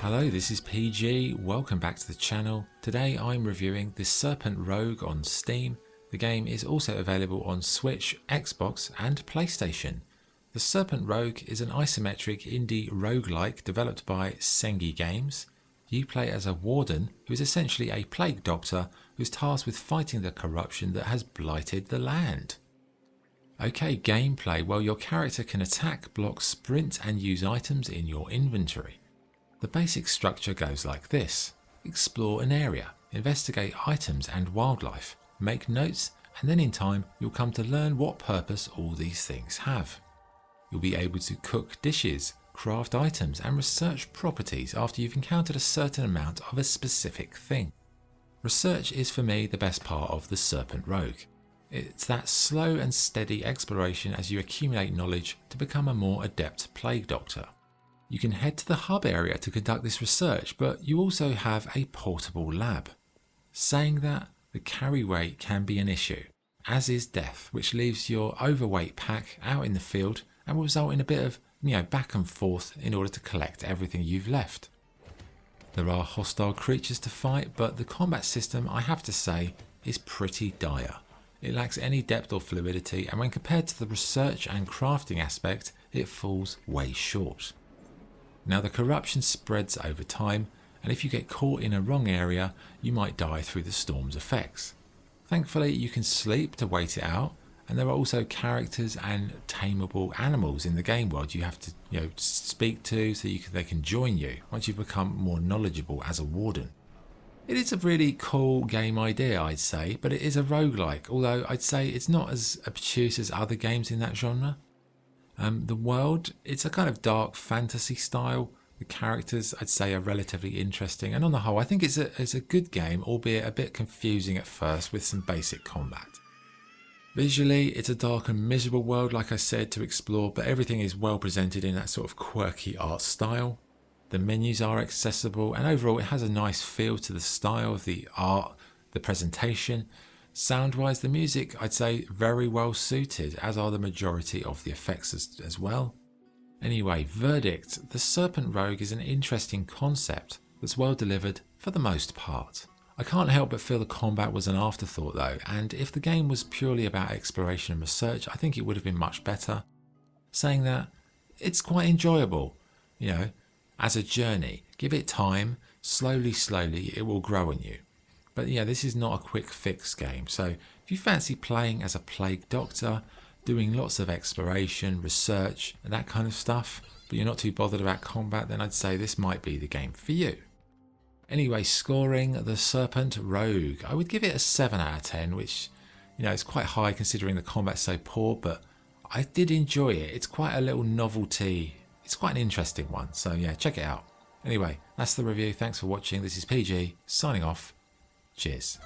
Hello, this is PG, welcome back to the channel. Today I'm reviewing the Serpent Rogue on Steam. The game is also available on Switch, Xbox and PlayStation. The Serpent Rogue is an isometric indie roguelike developed by Sengi Games. You play as a warden who is essentially a plague doctor who's tasked with fighting the corruption that has blighted the land. Okay, gameplay. Well, your character can attack, block, sprint and use items in your inventory. The basic structure goes like this. Explore an area, investigate items and wildlife, make notes, and then in time you'll come to learn what purpose all these things have. You'll be able to cook dishes, craft items and research properties after you've encountered a certain amount of a specific thing. Research is for me the best part of the Serpent Rogue. It's that slow and steady exploration as you accumulate knowledge to become a more adept plague doctor. You can head to the hub area to conduct this research, but you also have a portable lab. Saying that, the carry weight can be an issue, as is death, which leaves your overweight pack out in the field and will result in a bit of back and forth in order to collect everything you've left. There are hostile creatures to fight, but the combat system, I have to say, is pretty dire. It lacks any depth or fluidity, and when compared to the research and crafting aspect, it falls way short. Now the corruption spreads over time, and if you get caught in a wrong area, you might die through the storm's effects. Thankfully you can sleep to wait it out, and there are also characters and tameable animals in the game world you have to speak to so they can join you once you've become more knowledgeable as a warden. It is a really cool game idea, I'd say, but it is a roguelike, although I'd say it's not as obtuse as other games in that genre. The world, it's a kind of dark fantasy style. The characters, I'd say, are relatively interesting, and on the whole I think it's a good game, albeit a bit confusing at first with some basic combat. Visually, it's a dark and miserable world, like I said, to explore, but everything is well presented in that sort of quirky art style. The menus are accessible, and overall it has a nice feel to the style of the art, the presentation. Sound-wise, the music, I'd say, very well suited, as are the majority of the effects as well. Anyway, verdict: the Serpent Rogue is an interesting concept that's well delivered for the most part. I can't help but feel the combat was an afterthought though, and if the game was purely about exploration and research, I think it would have been much better. Saying that, it's quite enjoyable, as a journey. Give it time, slowly it will grow on you. But this is not a quick fix game, so if you fancy playing as a plague doctor, doing lots of exploration, research and that kind of stuff, but you're not too bothered about combat, then I'd say this might be the game for you. Anyway, scoring the Serpent Rogue, I would give it a 7 out of 10, which is quite high considering the combat's so poor, but I did enjoy it. It's quite a little novelty. It's quite an interesting one, so yeah, check it out. Anyway, that's the review. Thanks for watching. This is PG, signing off. Cheers.